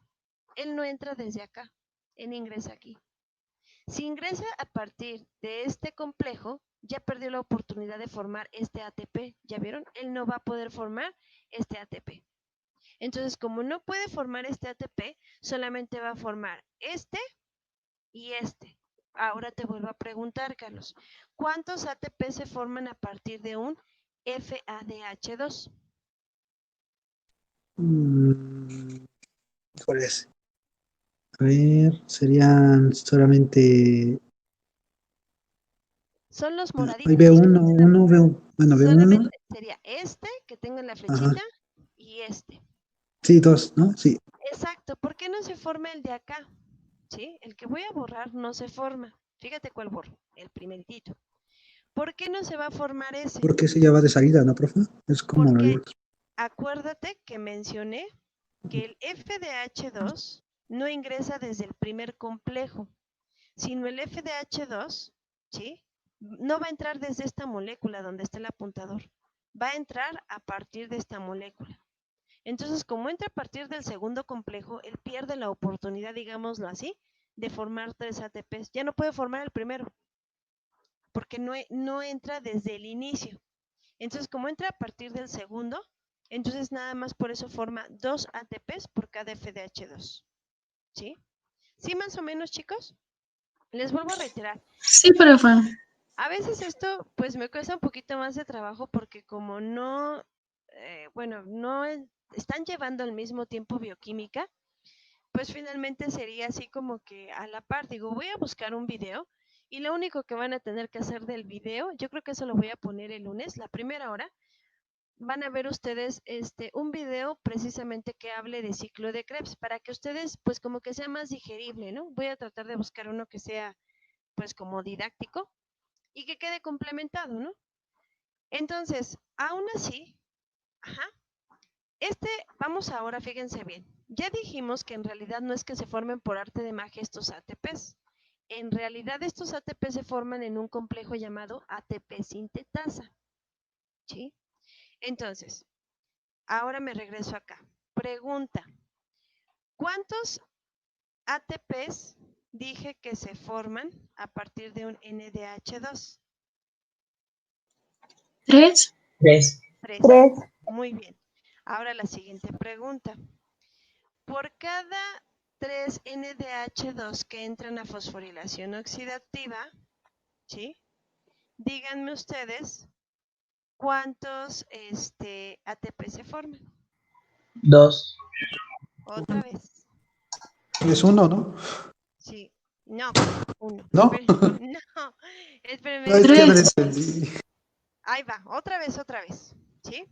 Speaker 1: Él no entra desde acá, él ingresa aquí. Si ingresa a partir de este complejo, ya perdió la oportunidad de formar este ATP. ¿Ya vieron? Él no va a poder formar este ATP. Entonces, como no puede formar este ATP, solamente va a formar este y este. Ahora te vuelvo a preguntar, Carlos, ¿cuántos ATP se forman a partir de un FADH2?
Speaker 4: ¿Cuáles? A ver, serían solamente.
Speaker 1: Son los
Speaker 4: Ahí
Speaker 1: moraditos.
Speaker 4: veo uno veo. Bueno, veo uno.
Speaker 1: Solamente sería este que tenga la flechita
Speaker 4: Ajá.
Speaker 1: y este.
Speaker 4: Sí, 2, ¿no? Sí.
Speaker 1: Exacto. ¿Por qué no se forma el de acá? ¿Sí? El que voy a borrar no se forma. Fíjate cuál borro. El primeritito. ¿Por qué no se va a formar ese?
Speaker 4: Porque ese ya va de salida, ¿no, profe? Es como lo
Speaker 1: Porque
Speaker 4: digo.
Speaker 1: acuérdate que mencioné que el FDH2 no ingresa desde el primer complejo, sino el FDH2, ¿sí? No va a entrar desde esta molécula donde está el apuntador. Va a entrar a partir de esta molécula. Entonces, como entra a partir del segundo complejo, él pierde la oportunidad, digámoslo así, de formar 3 ATPs. Ya no puede formar el primero, porque no entra desde el inicio. Entonces, como entra a partir del segundo, entonces nada más por eso forma 2 ATPs por cada FDH2. ¿Sí? ¿Sí más o menos, chicos? Les vuelvo a reiterar.
Speaker 5: Sí, profe.
Speaker 1: A veces esto pues me cuesta un poquito más de trabajo porque como no, no están llevando al mismo tiempo bioquímica, pues finalmente sería así como que a la par, digo, voy a buscar un video y lo único que van a tener que hacer del video, yo creo que eso lo voy a poner el lunes, la primera hora, van a ver ustedes un video precisamente que hable de ciclo de Krebs para que ustedes pues como que sea más digerible, ¿no? Voy a tratar de buscar uno que sea pues como didáctico y que quede complementado, ¿no? Entonces, aún así, ajá, vamos ahora, fíjense bien, ya dijimos que en realidad no es que se formen por arte de magia estos ATPs. En realidad estos ATPs se forman en un complejo llamado ATP sintetasa, ¿sí? Entonces, ahora me regreso acá. Pregunta, ¿cuántos ATPs dije que se forman a partir de un NDH2?
Speaker 5: 3.
Speaker 2: 3.
Speaker 1: 3.
Speaker 3: 3.
Speaker 1: Muy bien. Ahora la siguiente pregunta. Por cada 3 NDH2 que entran a fosforilación oxidativa, ¿sí? Díganme ustedes cuántos ATP se forman.
Speaker 2: 2.
Speaker 1: Otra vez.
Speaker 4: Es uno, ¿no?
Speaker 1: Sí. No, uno.
Speaker 4: ¿No?
Speaker 1: No, espérenme.
Speaker 4: No, es que no le
Speaker 5: 3.
Speaker 4: entendí.
Speaker 1: Ahí va, otra vez, ¿sí?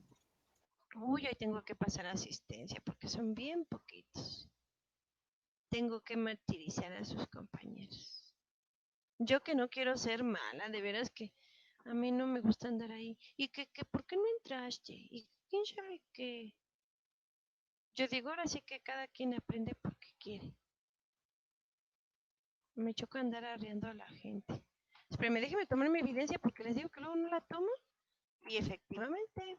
Speaker 1: Uy, hoy tengo que pasar asistencia porque son bien poquitos. Tengo que martirizar a sus compañeros. Yo que no quiero ser mala, de veras que a mí no me gusta andar ahí. ¿Y que por qué no entraste? ¿Y quién sabe qué? Yo digo, ahora sí que cada quien aprende porque quiere. Me choca andar arreando a la gente. Espérame, déjeme tomar mi evidencia porque les digo que luego no la tomo. Y efectivamente,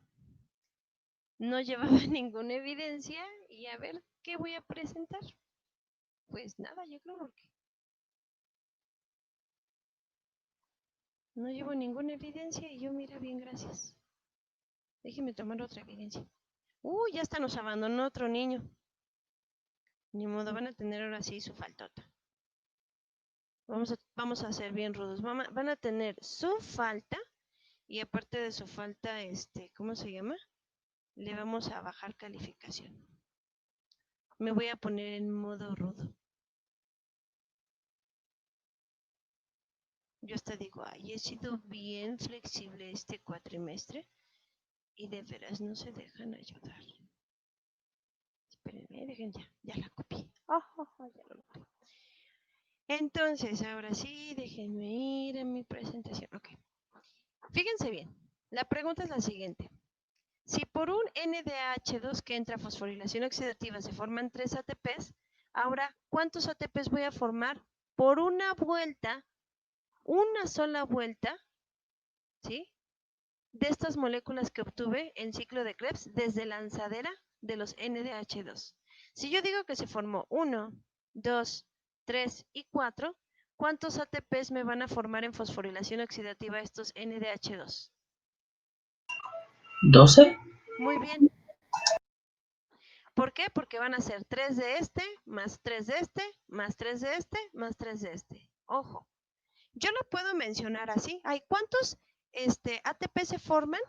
Speaker 1: no llevaba ninguna evidencia. Y a ver, ¿qué voy a presentar? Pues nada, yo creo porque no llevo ninguna evidencia y yo, mira, bien, gracias. Déjeme tomar otra evidencia. Ya hasta nos abandonó otro niño. Ni modo, van a tener ahora sí su faltota. Vamos a ser bien rudos. Van a tener su falta y aparte de su falta, ¿cómo se llama? Le vamos a bajar calificación. Me voy a poner en modo rudo. Yo hasta digo, ay, he sido bien flexible este cuatrimestre y de veras no se dejan ayudar. Espérenme, dejen ya la copié. Ya lo logré. Entonces, ahora sí, déjenme ir a mi presentación. Ok. Fíjense bien, la pregunta es la siguiente. Si por un NDH2 que entra a fosforilación oxidativa se forman 3 ATPs, ahora, ¿cuántos ATPs voy a formar por una vuelta, una sola vuelta, ¿sí? De estas moléculas que obtuve en ciclo de Krebs desde la lanzadera de los NDH2. Si yo digo que se formó 1, 2, 3 y 4, ¿cuántos ATPs me van a formar en fosforilación oxidativa estos NDH2?
Speaker 2: 12.
Speaker 1: Muy bien. ¿Por qué? Porque van a ser 3 de este, más 3 de este, más 3 de este, más 3 de este. Ojo, yo lo puedo mencionar así. ¿Cuántos ATP se forman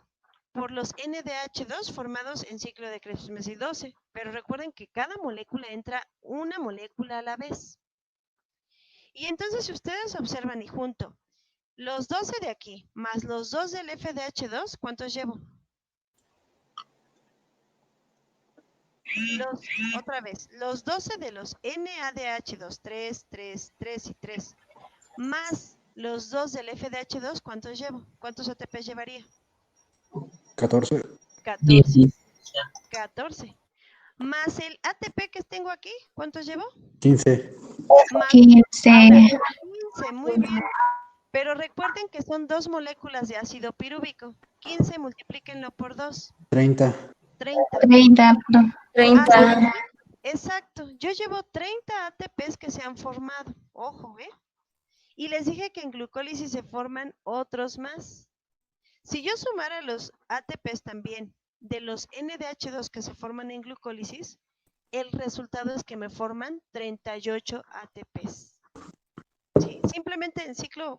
Speaker 1: por los NDH2 formados en ciclo de Krebs 12? Pero recuerden que cada molécula entra una molécula a la vez. Y entonces si ustedes observan y junto los 12 de aquí más los 2 del FDH2, ¿cuántos llevo? Otra vez, los 12 de los NADH2, 3, 3, 3 y 3, más los 2 del FDH2, ¿cuántos llevo? ¿Cuántos ATPs llevaría?
Speaker 4: 14.
Speaker 1: 14. 14. Más el ATP que tengo aquí, ¿cuántos llevo?
Speaker 4: 15.
Speaker 1: Más
Speaker 5: 15.
Speaker 1: ahora 15, muy bien. Pero recuerden que son 2 moléculas de ácido pirúvico. 15 multiplíquenlo por 2.
Speaker 4: 30.
Speaker 1: 30.
Speaker 5: 30.
Speaker 1: Hasta
Speaker 5: 30.
Speaker 1: aquí, exacto. Yo llevo 30 ATPs que se han formado. Ojo, ¿eh? Y les dije que en glucólisis se forman otros más. Si yo sumara los ATPs también de los NDH2 que se forman en glucólisis, el resultado es que me forman 38 ATPs. ¿Sí? Simplemente en ciclo,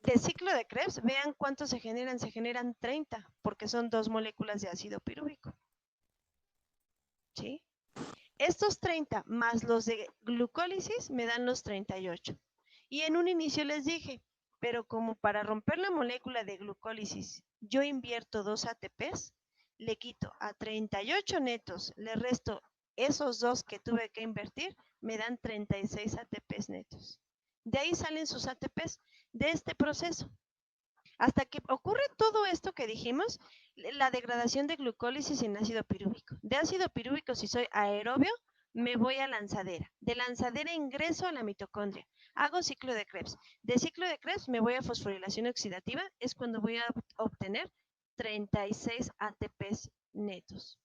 Speaker 1: de ciclo de Krebs, vean cuántos se generan 30, porque son 2 moléculas de ácido pirúvico. ¿Sí? Estos 30 más los de glucólisis me dan los 38. Y en un inicio les dije, pero como para romper la molécula de glucólisis yo invierto 2 ATPs, le quito a 38 netos, le resto esos 2 que tuve que invertir, me dan 36 ATPs netos. De ahí salen sus ATPs de este proceso. Hasta que ocurre todo esto que dijimos, la degradación de glucólisis en ácido pirúvico. De ácido pirúvico, si soy aerobio, me voy a lanzadera. De lanzadera ingreso a la mitocondria. Hago ciclo de Krebs. De ciclo de Krebs me voy a fosforilación oxidativa. Es cuando voy a obtener 36 ATPs netos.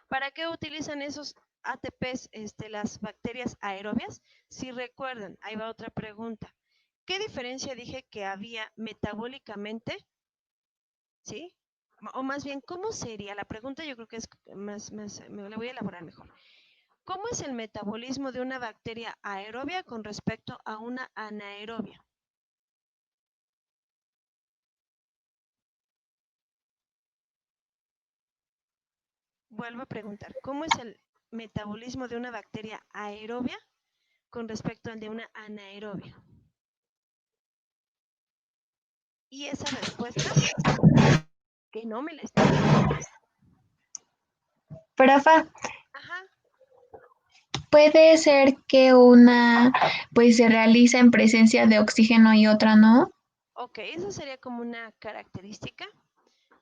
Speaker 1: ¿Para qué utilizan esos ATPs las bacterias aerobias? Si recuerdan, ahí va otra pregunta. ¿Qué diferencia dije que había metabólicamente? ¿Sí? O más bien, ¿cómo sería? La pregunta yo creo que es me la voy a elaborar mejor. ¿Cómo es el metabolismo de una bacteria aerobia con respecto a una anaerobia? Vuelvo a preguntar, ¿cómo es el metabolismo de una bacteria aerobia con respecto al de una anaerobia? Y esa respuesta, que no me la estén dando,
Speaker 5: Profa,
Speaker 1: Ajá.
Speaker 5: puede ser que una pues se realiza en presencia de oxígeno y otra no.
Speaker 1: Ok, eso sería como una característica.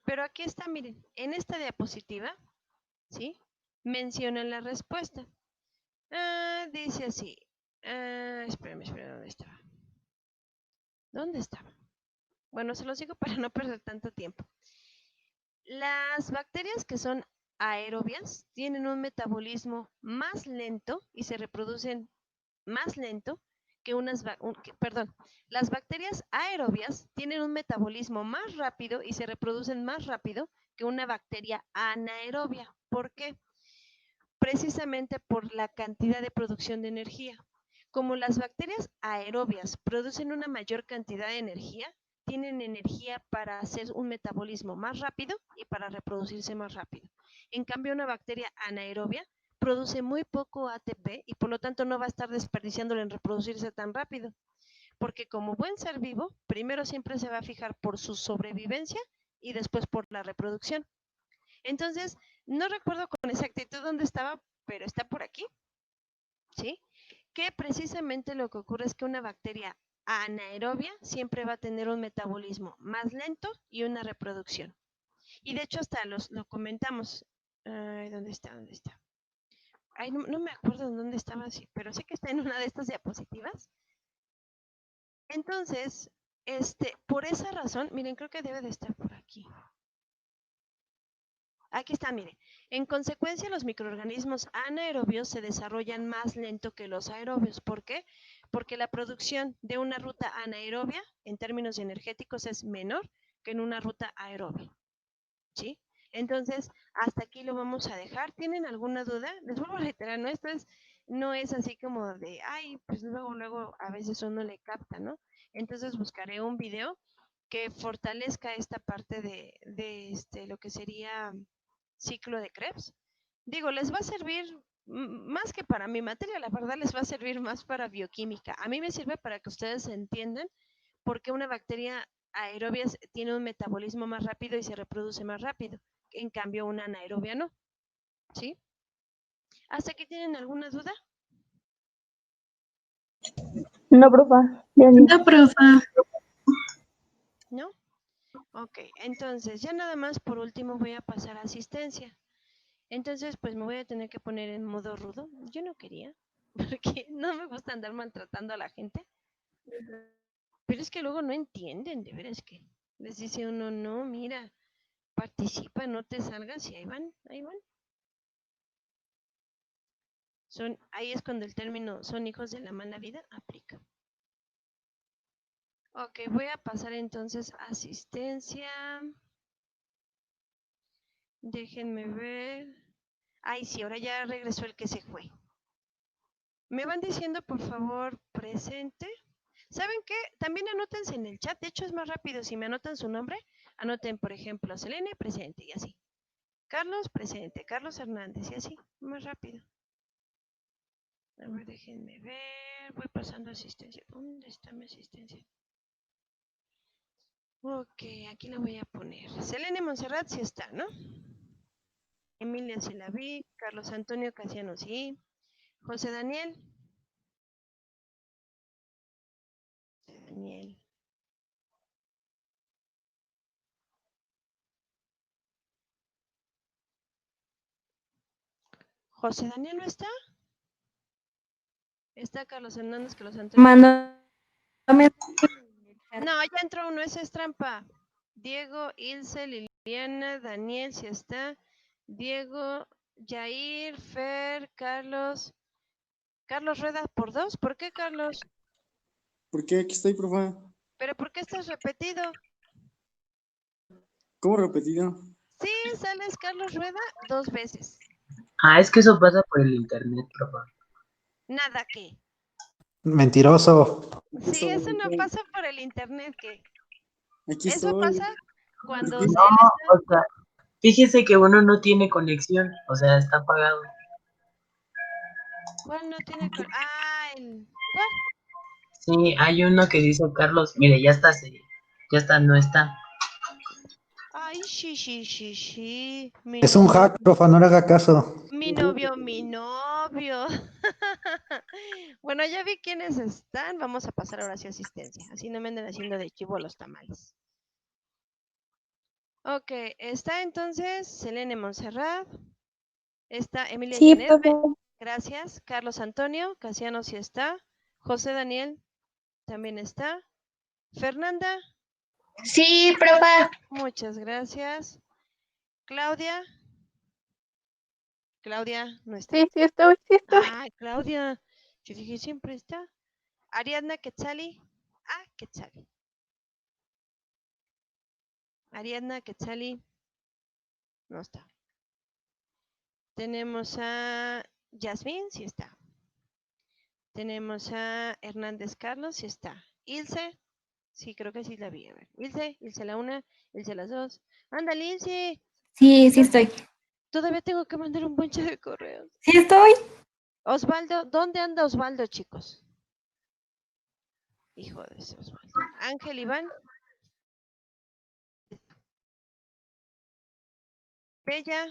Speaker 1: Pero aquí está, miren, en esta diapositiva, ¿sí? Menciona la respuesta. Dice así. Espérame, ¿dónde estaba? ¿Dónde estaba? Bueno, se los digo para no perder tanto tiempo. Las bacterias que son aerobias tienen un metabolismo más lento y se reproducen más lento que perdón, las bacterias aerobias tienen un metabolismo más rápido y se reproducen más rápido que una bacteria anaerobia. ¿Por qué? Precisamente por la cantidad de producción de energía. Como las bacterias aerobias producen una mayor cantidad de energía, tienen energía para hacer un metabolismo más rápido y para reproducirse más rápido. En cambio, una bacteria anaerobia produce muy poco ATP y por lo tanto no va a estar desperdiciándolo en reproducirse tan rápido. Porque como buen ser vivo, primero siempre se va a fijar por su sobrevivencia y después por la reproducción. Entonces, no recuerdo con exactitud dónde estaba, pero está por aquí, ¿sí? Que precisamente lo que ocurre es que una bacteria anaerobia siempre va a tener un metabolismo más lento y una reproducción. Y de hecho hasta lo comentamos. ¿Dónde está? ¿Dónde está? Ay, no me acuerdo en dónde estaba, pero sé que está en una de estas diapositivas. Entonces, por esa razón, miren, creo que debe de estar por aquí. Aquí está, mire. En consecuencia, los microorganismos anaerobios se desarrollan más lento que los aerobios. ¿Por qué? Porque la producción de una ruta anaerobia, en términos energéticos, es menor que en una ruta aerobia. ¿Sí? Entonces, hasta aquí lo vamos a dejar. ¿Tienen alguna duda? Les vuelvo a reiterar, ¿no? No es así como de, ay, pues luego a veces uno le capta, ¿no? Entonces buscaré un video que fortalezca esta parte de lo que sería ciclo de Krebs. Digo, les va a servir más que para mi materia, la verdad les va a servir más para bioquímica. A mí me sirve para que ustedes entiendan por qué una bacteria aerobia tiene un metabolismo más rápido y se reproduce más rápido. En cambio, una anaerobia no. ¿Sí? ¿Hasta aquí tienen alguna duda?
Speaker 3: No, profa. Ya ni.
Speaker 6: No, profa.
Speaker 1: ¿No? Ok, entonces ya nada más por último voy a pasar a asistencia. Entonces, pues me voy a tener que poner en modo rudo. Yo no quería, porque no me gusta andar maltratando a la gente. Pero es que luego no entienden, de veras que les dice uno, no, mira, participa, no te salgas y ahí van, ahí van. Ahí es cuando el término son hijos de la mala vida aplica. Ok, voy a pasar entonces a asistencia. Déjenme ver. Ay, sí, ahora ya regresó el que se fue. Me van diciendo, por favor, presente. ¿Saben qué? También anótense en el chat. De hecho, es más rápido. Si me anotan su nombre, anoten, por ejemplo, Selene, presente, y así. Carlos, presente. Carlos Hernández, y así. Más rápido. A ver, déjenme ver. Voy pasando asistencia. ¿Dónde está mi asistencia? Ok, aquí la voy a poner. Selene Monserrat sí está, ¿no? Emilia sí la vi. Carlos Antonio Casiano sí. José Daniel. José Daniel. ¿José Daniel no está? Está Carlos Hernández, Carlos Antonio.
Speaker 6: Mándame.
Speaker 1: No, ya entró uno, esa es trampa. Diego, Ilse, Liliana, Daniel, si está. Diego, Jair, Fer, Carlos. Carlos Rueda por 2. ¿Por qué, Carlos?
Speaker 7: ¿Por qué? Aquí estoy, profe.
Speaker 1: ¿Pero por qué estás repetido?
Speaker 7: ¿Cómo repetido?
Speaker 1: Sí, sales Carlos Rueda 2 veces.
Speaker 2: Ah, es que eso pasa por el internet, profe.
Speaker 1: Nada que.
Speaker 4: Mentiroso.
Speaker 7: Aquí
Speaker 1: Sí,
Speaker 7: estoy,
Speaker 1: eso no
Speaker 7: profe.
Speaker 1: pasa por el internet, que.
Speaker 7: Aquí
Speaker 1: Eso
Speaker 7: estoy.
Speaker 1: pasa cuando
Speaker 7: ¿Por
Speaker 1: él
Speaker 7: qué?
Speaker 2: No,
Speaker 1: está.
Speaker 2: o sea, fíjese que uno no tiene conexión, o sea, está apagado.
Speaker 1: ¿Cuál no tiene? ¿Cuál?
Speaker 2: Sí, hay uno que dice Carlos, mire, ya está, no está.
Speaker 1: Ay, sí.
Speaker 4: Es un hack, profa, no le haga caso.
Speaker 1: Mi novio. Bueno, ya vi quiénes están. Vamos a pasar ahora sí a asistencia. Así no me anden haciendo de chivo los tamales. Ok, está entonces Selene Montserrat. Está Emilia
Speaker 3: Sí,
Speaker 1: Janet.
Speaker 3: profe.
Speaker 1: Gracias. Carlos Antonio. Casiano sí está. José Daniel también está. Fernanda.
Speaker 5: Sí, profa.
Speaker 1: Muchas gracias. Claudia. Claudia no está.
Speaker 3: Sí, estoy.
Speaker 1: Ah, Claudia. Yo dije, siempre está. Ariadna Quetzali. Ah, Quetzali. Ariadna Quetzali. No está. Tenemos a Yasmín, sí está. Tenemos a Hernández Carlos, sí está. Ilse, sí, creo que sí la vi. A ver. Ilse la una, Ilse las dos. Ándale, Ilse.
Speaker 6: Sí, estoy.
Speaker 1: Todavía tengo que mandar un bonche de correos.
Speaker 6: Sí estoy.
Speaker 1: Osvaldo, ¿dónde anda Osvaldo, chicos? Hijo de ese Osvaldo. Ángel Iván. Bella.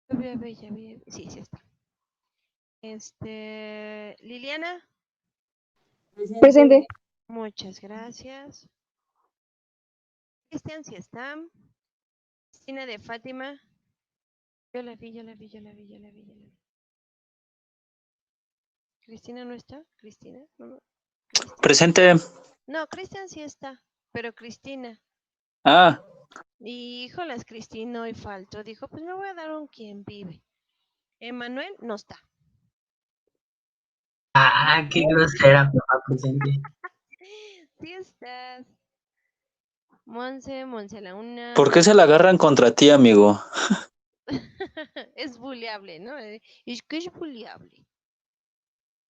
Speaker 1: Bella. Sí, sí está. Liliana.
Speaker 3: Presente.
Speaker 1: Muchas gracias. Cristian, sí está. Cristina de Fátima. Yo la vi. ¿Cristina no está? ¿Cristina? No. Cristian.
Speaker 8: Presente.
Speaker 1: No, Cristian sí está, pero Cristina.
Speaker 8: Ah,
Speaker 1: Híjolas, Cristina hoy faltó. Dijo, pues me voy a dar un quien vive. Emanuel no está.
Speaker 2: Ah, qué grosera, profa, presente.
Speaker 1: Sí estás. Monse la una.
Speaker 8: ¿por qué se la agarran contra ti, amigo?
Speaker 1: Es buleable, ¿no? Es que es buleable.